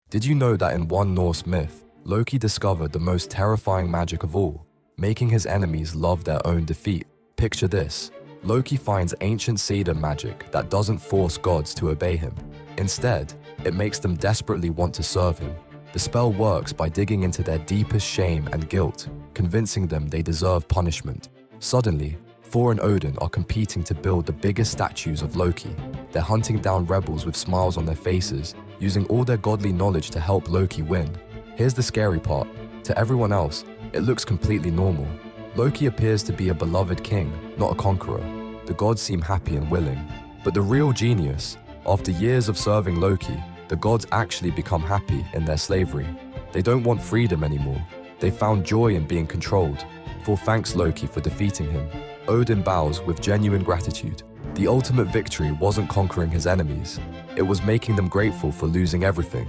Did you know that in one Norse myth, Loki discovered the most terrifying magic of all, making his enemies love their own defeat? Picture this. Loki finds ancient cedar magic that doesn't force gods to obey him. Instead, it makes them desperately want to serve him. The spell works by digging into their deepest shame and guilt, convincing them they deserve punishment. Suddenly, Thor and Odin are competing to build the biggest statues of Loki. They're hunting down rebels with smiles on their faces, using all their godly knowledge to help Loki win. Here's the scary part. To everyone else, it looks completely normal. Loki appears to be a beloved king, not a conqueror. The gods seem happy and willing. But the real genius, after years of serving Loki, the gods actually become happy in their slavery. They don't want freedom anymore. They found joy in being controlled. Thor thanks Loki for defeating him. Odin bows with genuine gratitude. The ultimate victory wasn't conquering his enemies. It was making them grateful for losing everything.